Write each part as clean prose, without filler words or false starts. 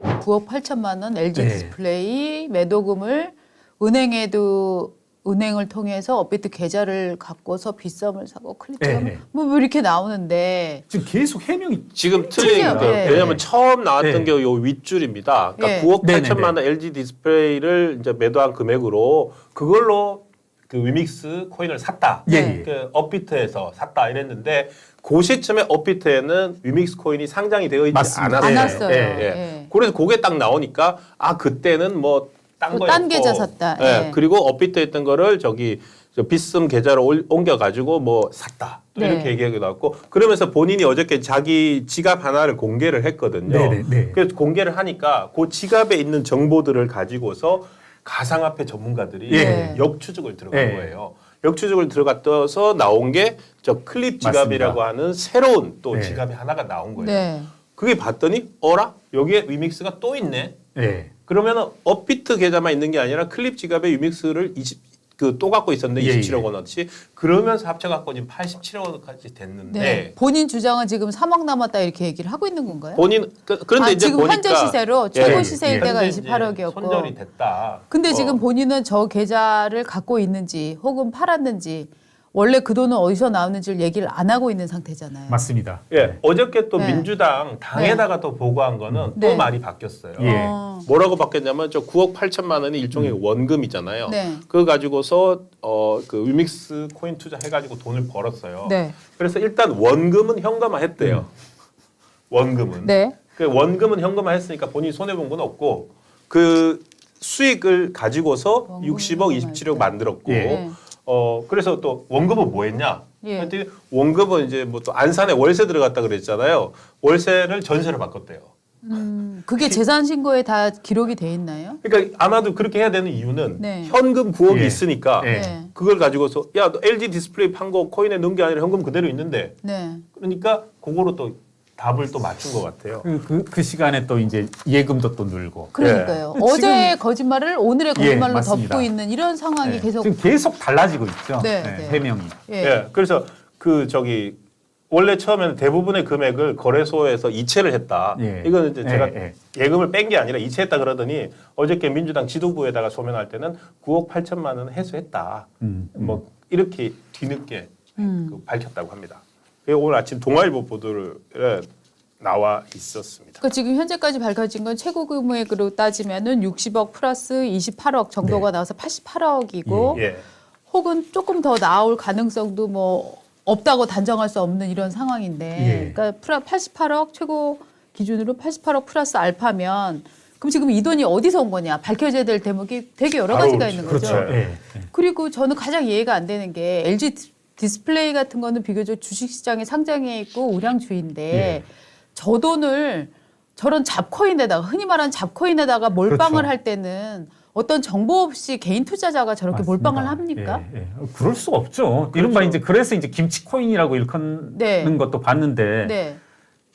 9억 8천만 원 LG 네. 디스플레이 매도금을 은행을 통해서 업비트 계좌를 갖고서 빗썸을 사고 클릭하면 네. 뭐 이렇게 나오는데 지금 계속 해명이 지금 틀린 거. 네. 왜냐하면 처음 나왔던 네. 게 요 윗줄입니다. 그러니까 네. 9억 네네네. 8천만 원 LG 디스플레이를 이제 매도한 금액으로 그걸로 그 위믹스 코인을 샀다. 예, 예. 그 업비트에서 샀다 이랬는데 그 시점에 업비트에는 위믹스 코인이 상장이 되어 있지 맞습니다. 않았어요. 안 네. 왔어요. 예. 예. 그래서 그게 딱 나오니까 그때는 뭐 딴 또 거였고 딴 계좌 샀다. 예. 예. 그리고 업비트에 있던 거를 저기 빗썸 계좌로 옮겨 가지고 뭐 샀다. 또 네. 이렇게 얘기하기도 하고 그러면서 본인이 어저께 자기 지갑 하나를 공개를 했거든요. 네네. 그래서 공개를 하니까 그 지갑에 있는 정보들을 가지고서 가상화폐 전문가들이 예. 역추적을 들어간 예. 거예요. 역추적을 들어갔어서 나온 게 저 클립 지갑이라고 맞습니다. 하는 새로운 또 네. 지갑이 하나가 나온 거예요. 네. 그게 봤더니 어라? 여기에 위믹스가 또 있네. 예. 그러면은 업비트 계좌만 있는 게 아니라 클립 지갑에 위믹스를 또 갖고 있었는데 예, 27억 원어치 그러면서 합쳐갖고 지금 87억 원까지 됐는데 네. 본인 주장은 지금 3억 남았다 이렇게 얘기를 하고 있는 건가요? 본인 그런데 이제 지금 보니까 현재 시세로 최고 예, 시세일 예. 때가 현재 이제 28억이었고. 손절이 됐다. 근데 지금 본인은 저 계좌를 갖고 있는지 혹은 팔았는지 원래 그 돈은 어디서 나오는지를 얘기를 안 하고 있는 상태잖아요. 맞습니다. 예, 어저께 또 네. 민주당 당에다가 또 보고한 거는 네. 또 말이 바뀌었어요. 예. 뭐라고 바뀌었냐면 저 9억 8천만 원이 일종의 원금이잖아요. 네. 그거 가지고서 그 위믹스 코인 투자해가지고 돈을 벌었어요. 네. 그래서 일단 원금은 현금화했대요. 원금은. 네. 그 원금은 현금화했으니까 본인이 손해 본 건 없고 그 수익을 가지고서 원금은 60억, 27억 만들었고. 예. 네. 그래서 또 원금은 뭐 했냐? 예. 그랬더니 원금은 이제 뭐 또 안산에 월세 들어갔다 그랬잖아요. 월세를 전세로 바꿨대요. 그게 재산 신고에 다 기록이 돼 있나요? 그러니까 아마도 그렇게 해야 되는 이유는 네. 현금 9억이 예. 있으니까 예. 네. 그걸 가지고서 야, 너 LG 디스플레이 판 거 코인에 넣은 게 아니라 현금 그대로 있는데 네. 그러니까 그거로 또 답을 또 맞춘 것 같아요. 그 시간에 또 이제 예금도 또 늘고. 그러니까요. 예. 어제의 거짓말을 오늘의 거짓말로 맞습니다. 덮고 있는 이런 상황이 예. 계속. 지금 계속 달라지고 있죠. 네, 예, 네. 해명이. 예. 예. 그래서 원래 처음에는 대부분의 금액을 거래소에서 이체를 했다. 예. 이거는 이제 제가 예. 예금을 뺀 게 아니라 이체했다 그러더니 어저께 민주당 지도부에다가 소명할 때는 9억 8천만 원은 회수했다. 뭐 이렇게 뒤늦게 밝혔다고 합니다. 그리고 오늘 아침 동아일보 보도를 나와 있었습니다. 그러니까 지금 현재까지 밝혀진 건 최고 금액으로 따지면은 60억 플러스 28억 정도가 나와서 88억이고 예. 혹은 조금 더 나올 가능성도 뭐 없다고 단정할 수 없는 이런 상황인데 예. 그러니까 88억 최고 기준으로 88억 플러스 알파면 그럼 지금 이 돈이 어디서 온 거냐 밝혀져야 될 대목이 되게 여러 가지가 있는 거죠. 그렇죠. 예. 그리고 저는 가장 이해가 안 되는 게 LG 디스플레이 같은 거는 비교적 주식시장에 상장해 있고 우량주인데 예. 저 돈을 저런 잡코인에다가 흔히 말하는 잡코인에다가 몰빵을 그렇죠. 할 때는 어떤 정보 없이 개인 투자자가 저렇게 맞습니다. 몰빵을 합니까? 예. 그럴 수가 없죠. 이른바 이제 그래서 이제 김치코인이라고 일컫는 네. 것도 봤는데 네.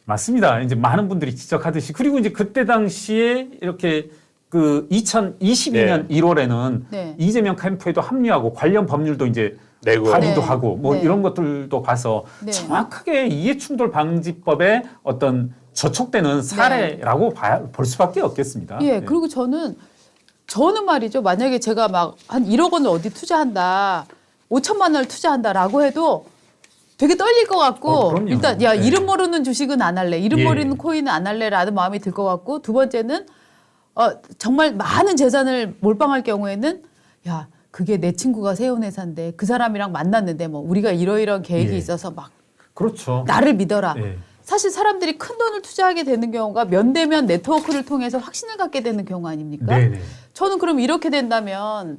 맞습니다. 이제 많은 분들이 지적하듯이 그리고 이제 그때 당시에 이렇게 그 2022년 1월에는 네. 이재명 캠프에도 합류하고 관련 법률도 이제 내고 발의도 네. 하고 뭐 네. 이런 것들도 봐서 네. 정확하게 이해충돌 방지법의 어떤 저촉되는 사례라고 볼 수밖에 없겠습니다. 예, 그리고 저는 말이죠. 만약에 제가 막 한 1억 원을 어디 투자한다, 5천만 원을 투자한다라고 해도 되게 떨릴 것 같고 그럼요. 일단 야 네. 이름 모르는 주식은 안 할래, 이름 예. 모르는 코인은 안 할래라는 마음이 들 것 같고 두 번째는 정말 많은 재산을 몰빵할 경우에는 야 그게 내 친구가 세운 회사인데 그 사람이랑 만났는데 뭐 우리가 이러이러한 계획이 예. 있어서 막 그렇죠. 나를 믿어라. 예. 사실 사람들이 큰 돈을 투자하게 되는 경우가 면대면 네트워크를 통해서 확신을 갖게 되는 경우 아닙니까? 네네. 저는 그럼 이렇게 된다면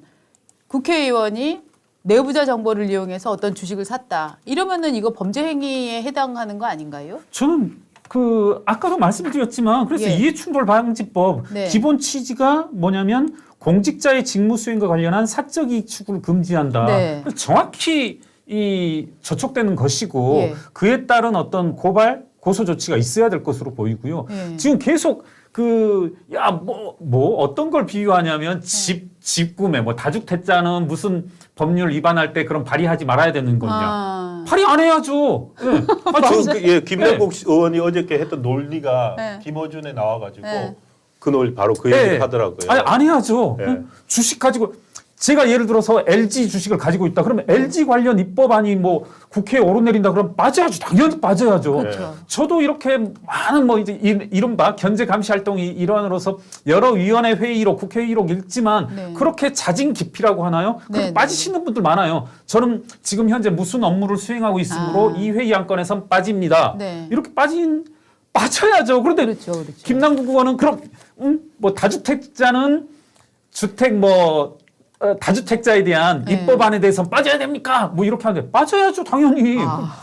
국회의원이 내부자 정보를 이용해서 어떤 주식을 샀다. 이러면은 이거 범죄 행위에 해당하는 거 아닌가요? 저는 아까도 말씀드렸지만 그래서 예. 이해충돌방지법 네. 기본 취지가 뭐냐면 공직자의 직무 수행과 관련한 사적 이익 추구를 금지한다. 네. 정확히 이 저촉되는 것이고 예. 그에 따른 어떤 고소 조치가 있어야 될 것으로 보이고요. 예. 지금 계속 어떤 걸 비유하냐면 집 구매 뭐 다주택자는 무슨 법률 위반할 때 그럼 발의하지 말아야 되는 거냐. 발의 안 해야죠. 예. 김남국 의원이 어저께 했던 논리가 네. 김어준에 나와가지고 네. 그 논리 바로 그 네. 얘기를 하더라고요. 아니, 안 해야죠. 네. 주식 가지고 제가 예를 들어서 LG 주식을 가지고 있다. 그러면 LG 관련 입법안이 뭐 국회에 오르내린다. 그러면 빠져야죠. 당연히 빠져야죠. 그렇죠. 저도 이렇게 많은 뭐 이제 이른바 견제 감시 활동이 일환으로서 여러 위원회 회의록, 국회 회의록 읽지만 네. 그렇게 자진 기피라고 하나요? 네, 그렇게 네, 빠지시는 분들 많아요. 저는 지금 현재 무슨 업무를 수행하고 있으므로 이 회의 안건에선 빠집니다. 네. 이렇게 빠져야죠. 그런데 그렇죠, 그렇죠. 김남국 의원은 그럼 뭐 다주택자는 주택 뭐 다주택자에 대한 네. 입법안에 대해서는 빠져야 됩니까? 뭐 이렇게 하는데 빠져야죠 당연히. 아.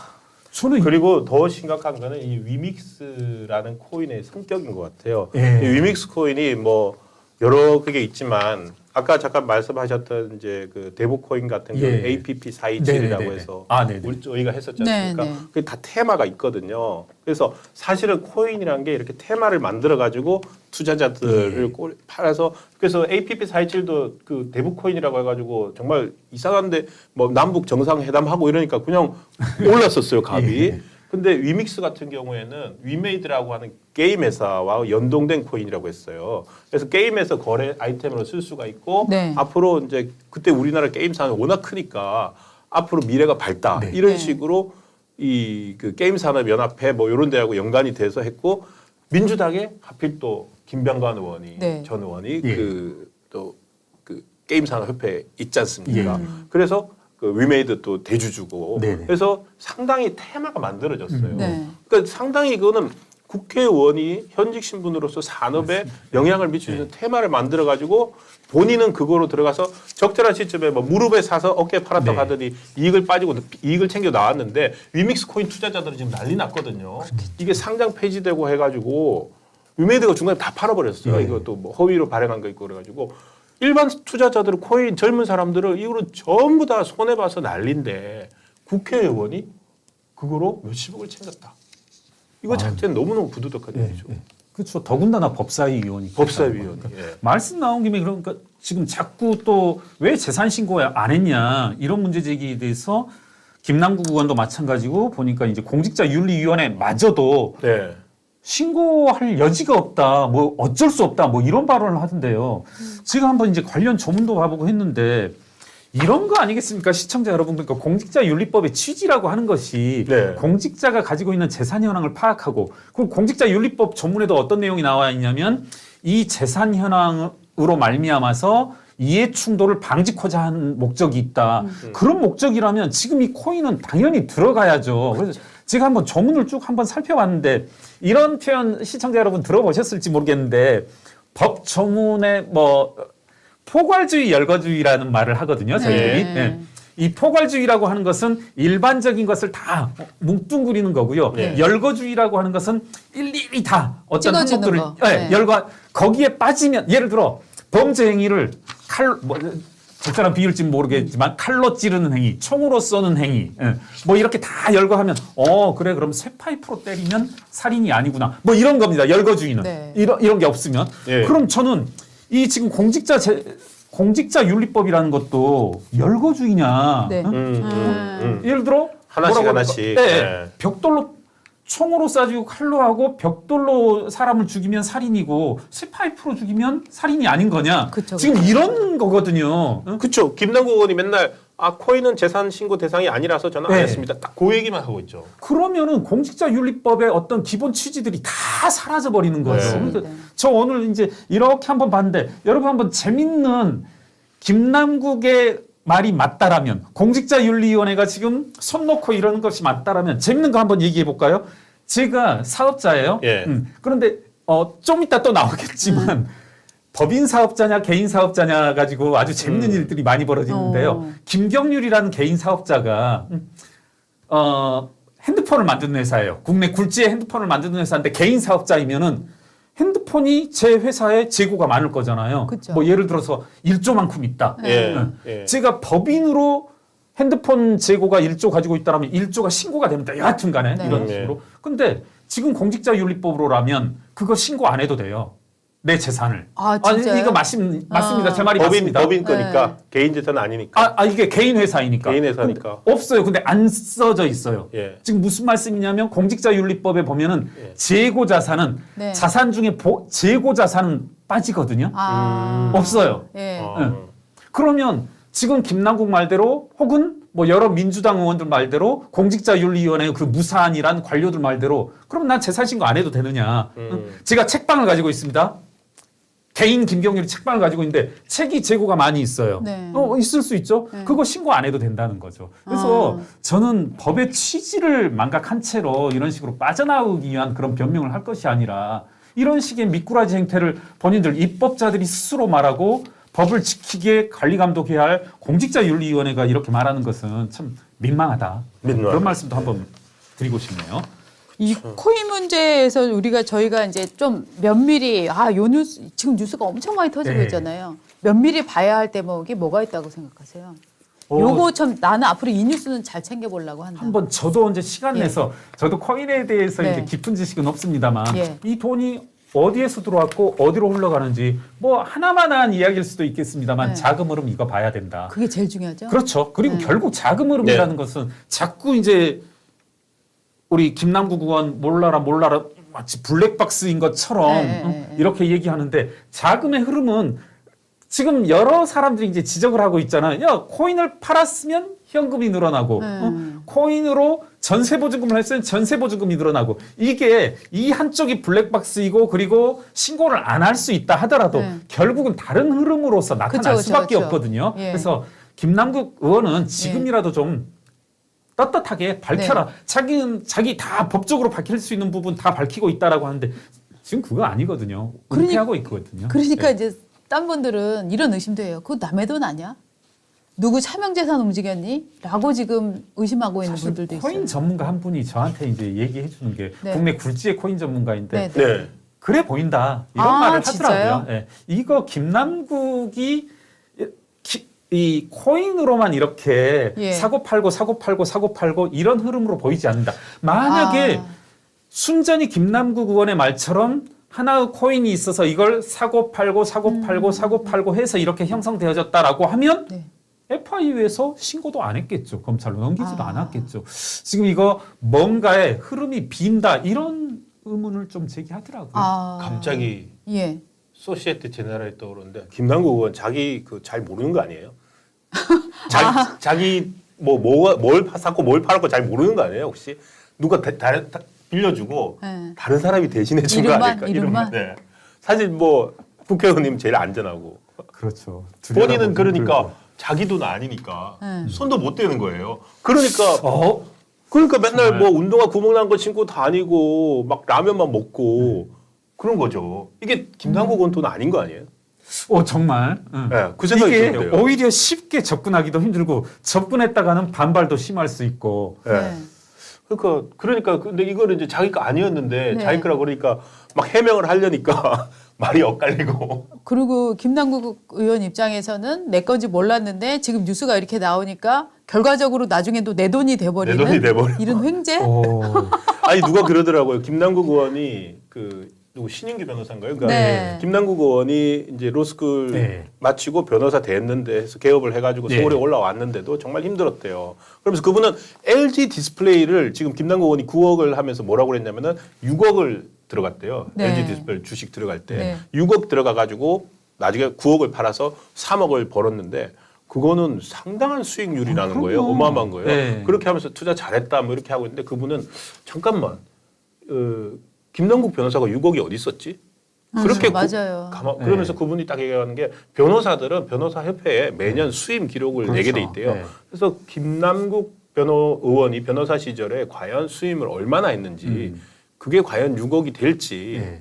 저는 그리고 더 심각한 거는 이 위믹스라는 코인의 성격인 것 같아요. 예. 이 위믹스 코인이 뭐 여러 그게 있지만 아까 잠깐 말씀하셨던 이제 그 대부 코인 같은 경우 예. APP 427이라고 네네네네. 해서 네네. 우리 저희가 했었지 않습니까? 네네. 그게 다 테마가 있거든요. 그래서 사실은 코인이란 게 이렇게 테마를 만들어 가지고 투자자들을 팔아서 그래서 APP 427도 그 대부 코인이라고 해가지고 정말 이상한데 뭐 남북 정상회담하고 이러니까 그냥 올랐었어요 값이. 예. 근데 위믹스 같은 경우에는 위메이드라고 하는 게임 회사와 연동된 코인이라고 했어요. 그래서 게임에서 거래 아이템으로 쓸 수가 있고 네. 앞으로 이제 그때 우리나라 게임산업이 워낙 크니까 앞으로 미래가 밝다 네. 이런 네. 식으로 이 그 게임산업연합회 뭐 이런 데하고 연관이 돼서 했고 민주당에 하필 또 김병관 의원이 네. 전 의원이 예. 그 또 그 게임산업협회 있지 않습니까? 예. 그래서 그 위메이드 또 대주주고 네네. 그래서 상당히 테마가 만들어졌어요. 네. 그러니까 상당히 그거는 국회의원이 현직 신분으로서 산업에 영향을 미칠 수 있는 테마를 만들어 가지고 본인은 그거로 들어가서 적절한 시점에 뭐 무릎에 사서 어깨에 팔았다 네. 하더니 이익을 챙겨 나왔는데 위믹스 코인 투자자들은 지금 난리 났거든요. 이게 상장 폐지되고 해가지고 위메이드가 중간에 다 팔아버렸어요. 네. 이것도 뭐 허위로 발행한 거 있고 그래가지고 일반 투자자들은 코인 젊은 사람들은 이거로 전부 다 손해 봐서 난리인데 국회의원이 그거로 몇십억을 챙겼다. 이거 자체는 너무너무 부도덕한 예, 일이죠. 예. 그렇죠. 더군다나 법사위원이. 법사위원이. 예. 말씀 나온 김에 그러니까 지금 자꾸 또 왜 재산 신고 안 했냐 이런 문제 제기에 대해서 김남국 의원도 마찬가지고 보니까 이제 공직자윤리위원회마저도 네. 신고할 여지가 없다, 뭐 어쩔 수 없다, 뭐 이런 발언을 하던데요. 제가 한번 이제 관련 조문도 봐보고 했는데 이런 거 아니겠습니까? 시청자 여러분, 그러니까 공직자윤리법의 취지라고 하는 것이 네. 공직자가 가지고 있는 재산 현황을 파악하고 그리고 공직자윤리법 조문에도 어떤 내용이 나와 있냐면 이 재산 현황으로 말미암아서 이해 충돌을 방지하고자 하는 목적이 있다. 그런 목적이라면 지금 이 코인은 당연히 들어가야죠. 그래서 제가 한번 조문을 쭉 한번 살펴봤는데 이런 표현 시청자 여러분 들어보셨을지 모르겠는데 법 조문에 뭐 포괄주의, 열거주의라는 말을 하거든요. 저희들이. 네. 네. 이 포괄주의라고 하는 것은 일반적인 것을 다 뭉뚱그리는 거고요. 네. 열거주의라고 하는 것은 일일이 다 어떤 찍어주는 항목들을 거. 네. 네. 열거 거기에 빠지면 예를 들어 범죄 행위를 뭐 적절한 비율지는 모르겠지만 칼로 찌르는 행위, 총으로 쏘는 행위, 뭐 이렇게 다 열거하면 그래 그럼 쇠파이프로 때리면 살인이 아니구나. 뭐 이런 겁니다. 열거주의는 네. 이런 게 없으면 예. 그럼 저는 이 지금 공직자윤리법이라는 것도 열거주의냐? 네. 예를 들어 하나씩 뭐라고 하나씩. 할까? 네. 네. 벽돌로 총으로 쏴주고 칼로 하고 벽돌로 사람을 죽이면 살인이고 쇠파이프로 죽이면 살인이 아닌 거냐? 그쵸, 지금 그쵸. 이런 거거든요. 응? 그렇죠. 김남국 의원이 맨날 코인은 재산 신고 대상이 아니라서 저는 안 네. 했습니다. 딱 그 얘기만 하고 있죠. 그러면은 공직자윤리법의 어떤 기본 취지들이 다 사라져 버리는 거예요. 맞습니다. 그래서 저 오늘 이제 이렇게 한번 봤는데 여러분 한번 재밌는 김남국의 말이 맞다라면 공직자윤리위원회가 지금 손 놓고 이러는 것이 맞다라면 재밌는 거 한번 얘기해 볼까요? 제가 사업자예요. 예. 그런데 좀 이따 또 나오겠지만 법인 사업자냐 개인 사업자냐 가지고 아주 재밌는 일들이 많이 벌어지는데요. 김경률이라는 개인 사업자가 핸드폰을 만드는 회사예요. 국내 굴지의 핸드폰을 만드는 회사인데 개인 사업자이면은 핸드폰이 제 회사에 재고가 많을 거잖아요. 그쵸. 뭐 예를 들어서 1조만큼 있다. 예. 응. 예. 제가 법인으로 핸드폰 재고가 1조 가지고 있다라면 1조가 신고가 됩니다. 여하튼 간에 네. 이런 네. 식으로. 근데 지금 공직자윤리법으로라면 그거 신고 안 해도 돼요. 내 재산을. 아, 진짜요? 이거 맞습니다. 제 말이 법인 맞습니다. 법인 거니까 개인 재산은 아니니까. 이게 개인 회사이니까. 개인 회사니까. 근데 없어요. 근데 안 써져 있어요. 예. 지금 무슨 말씀이냐면 공직자윤리법에 보면은 예. 재고 자산은 네. 자산 중에 재고 자산은 빠지거든요. 없어요. 예. 그러면 지금 김남국 말대로 혹은 뭐 여러 민주당 의원들 말대로 공직자윤리위원회 그 무사안이란 관료들 말대로 그럼 난 재산 신고 안 해도 되느냐. 제가 책방을 가지고 있습니다. 개인 김경률이 책방을 가지고 있는데 책이 재고가 많이 있어요. 네. 있을 수 있죠. 네. 그거 신고 안 해도 된다는 거죠. 그래서 저는 법의 취지를 망각한 채로 이런 식으로 빠져나오기 위한 그런 변명을 할 것이 아니라 이런 식의 미꾸라지 행태를 본인들 입법자들이 스스로 말하고 법을 지키게 관리 감독해야 할 공직자윤리위원회가 이렇게 말하는 것은 참 민망하다. 그런 말씀도 한번 드리고 싶네요. 이 코인 문제에서 저희가 이제 좀 면밀히 요 뉴스 지금 뉴스가 엄청 많이 터지고 네. 있잖아요. 면밀히 봐야 할 대목이 뭐가 있다고 생각하세요? 요거 참 나는 앞으로 이 뉴스는 잘 챙겨보려고 한다. 한번 저도 이제 시간 예. 내서 저도 코인에 대해서 네. 이제 깊은 지식은 없습니다만 예. 이 돈이 어디에서 들어왔고 어디로 흘러가는지 뭐 하나만한 이야기일 수도 있겠습니다만 네. 자금 흐름 이거 봐야 된다. 그게 제일 중요하죠. 그렇죠. 그리고 네. 결국 자금 흐름이라는 것은 자꾸 이제 우리 김남국 의원 몰라라 마치 블랙박스인 것처럼 네. 이렇게 얘기하는데 자금의 흐름은 지금 여러 사람들이 이제 지적을 하고 있잖아요. 야, 코인을 팔았으면 현금이 늘어나고 코인으로 전세 보증금을 했으면 전세 보증금이 늘어나고 이게 이 한쪽이 블랙박스이고 그리고 신고를 안 할 수 있다 하더라도 네. 결국은 다른 흐름으로서 나타날 그쵸, 수밖에 그쵸. 없거든요. 예. 그래서 김남국 의원은 지금이라도 좀 떳떳하게 밝혀라. 자기 다 법적으로 밝힐 수 있는 부분 다 밝히고 있다라고 하는데 지금 그거 아니거든요. 은폐하고 있거든요. 그러니까 네. 이제 딴 분들은 이런 의심도 해요. 그거 남의 돈 아니야? 누구 차명재산 움직였니? 라고 지금 의심하고 있는 분들도 코인 있어요. 전문가 한 분이 저한테 이제 얘기해 주는 게 네. 국내 굴지의 코인 전문가인데 네. 네. 그래 보인다 이런 아, 말을 진짜요? 하더라고요. 예. 이거 김남국이 이 코인으로만 이렇게 예. 사고 팔고 이런 흐름으로 보이지 않는다. 만약에 순전히 김남국 의원의 말처럼 하나의 코인이 있어서 이걸 사고 팔고 해서 이렇게 형성되어졌다라고 하면 네. FIU에서 신고도 안 했겠죠. 검찰로 넘기지도 않았겠죠. 지금 이거 뭔가의 흐름이 빈다 이런 의문을 좀 제기하더라고요. 갑자기 예. 소시에테 제네랄이 떠오르는데 김남국 의원 자기 잘 모르는 거 아니에요? 자기 뭘 샀고 뭘 팔았고 잘 모르는 거 아니에요? 혹시 누가 빌려주고 네. 다른 사람이 대신해 준 거 아닐까? 이름만? 네. 사실 국회의원님 제일 안전하고 그렇죠. 본인은 그러니까 자기 돈 아니니까 네. 손도 못 대는 거예요. 그러니까 맨날 정말. 운동화 구멍 난 거 신고 다니고 막 라면만 먹고 그런 거죠. 이게 김남국 의원 돈 아닌 거 아니에요? 정말. 네, 그 생각이 이게 드는데요. 오히려 쉽게 접근하기도 힘들고 접근했다가는 반발도 심할 수 있고. 네. 그러니까 근데 이거는 이제 자기 거 아니었는데 네. 자기 거라 그러니까 막 해명을 하려니까 말이 엇갈리고. 그리고 김남국 의원 입장에서는 내 건지 몰랐는데 지금 뉴스가 이렇게 나오니까 결과적으로 나중에도 내 돈이 돼버리는 내 돈이 돼버려. 이런 횡재? 아니 누가 그러더라고요. 김남국 의원이 누구 신인규 변호사인가요? 그러니까 네. 김남국 의원이 이제 로스쿨 네. 마치고 변호사 됐는데 해서 개업을 해가지고 네. 서울에 올라왔는데도 정말 힘들었대요. 그러면서 그분은 LG 디스플레이를 지금 김남국 의원이 9억을 하면서 뭐라고 그랬냐면은 6억을 들어갔대요. 네. LG 디스플레이 주식 들어갈 때 네. 6억 들어가가지고 나중에 9억을 팔아서 3억을 벌었는데 그거는 상당한 수익률이라는 거예요. 어마어마한 거예요. 네. 그렇게 하면서 투자 잘했다 뭐 이렇게 하고 있는데 그분은 잠깐만 김남국 변호사가 6억이 어디 있었지? 그렇게 맞아요. 그러면서 그분이 딱 얘기하는 게 변호사들은 변호사협회에 매년 수임 기록을 내게 돼 있대요. 네. 그래서 김남국 의원이 변호사 시절에 과연 수임을 얼마나 했는지 그게 과연 6억이 될지 네.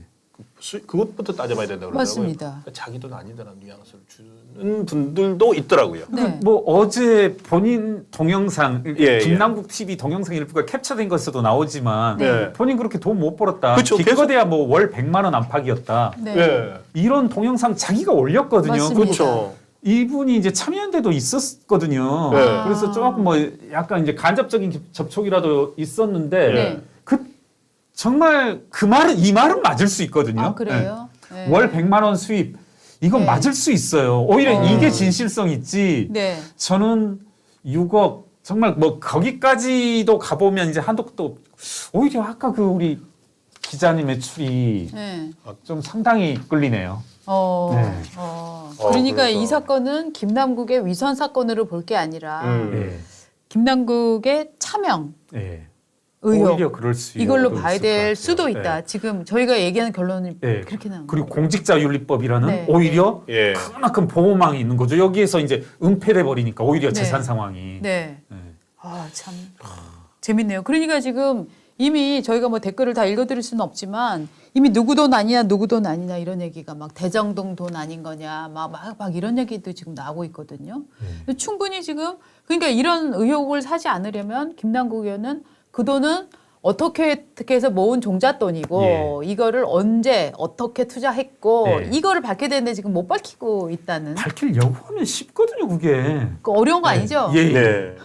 그것부터 따져봐야 된다고 그러더라고요. 맞습니다. 그러니까 자기 돈 아니다라는 뉘앙스를 주는 분들도 있더라고요. 네. 뭐 어제 본인 동영상 예. 김남국 TV 동영상 일부가 캡처된 것에도 나오지만 네. 본인 그렇게 돈 못 벌었다. 그쵸, 기껏해야 뭐 월 100만 원 안팎이었다. 네. 예. 이런 동영상 자기가 올렸거든요. 맞습니다. 그렇죠. 이분이 이제 참여연대도 있었거든요. 네. 그래서 조금 뭐 약간 이제 간접적인 접촉이라도 있었는데 네. 정말 이 말은 맞을 수 있거든요. 그래요? 네. 월 100만 원 수입 이건 네. 맞을 수 있어요. 오히려 이게 진실성 있지. 네. 저는 6억 정말 뭐 거기까지도 가보면 이제 한독도 오히려 아까 그 우리 기자님의 추리 네. 좀 상당히 끌리네요. 네. 그러니까 그래서. 이 사건은 김남국의 위선 사건으로 볼 게 아니라 예. 김남국의 차명 예. 의혹 오히려 그럴 수 이걸로 있을 봐야 것 될 같아요. 수도 있다. 네. 지금 저희가 얘기하는 결론이 네. 그렇게 나옵니다. 그리고 공직자윤리법이라는 네. 오히려 예. 크나큰 보호망이 있는 거죠. 여기에서 이제 은폐돼 버리니까 오히려 네. 재산 상황이. 네. 네. 아, 참 재밌네요. 그러니까 지금 이미 저희가 뭐 댓글을 다 읽어드릴 수는 없지만 이미 누구 돈 아니냐, 누구 돈 아니냐 이런 얘기가 막 대장동 돈 아닌 거냐, 막 이런 얘기도 지금 나오고 있거든요. 근데 충분히 지금 그러니까 이런 의혹을 사지 않으려면 김남국 의원은 그 돈은 어떻게 해서 모은 종잣돈이고 이거를 언제 어떻게 투자했고 예. 이거를 밝혀야 되는데 지금 못 밝히고 있다는 밝히려고 하면 쉽거든요, 그게. 그 어려운 거 아니죠? 예. 예. 네.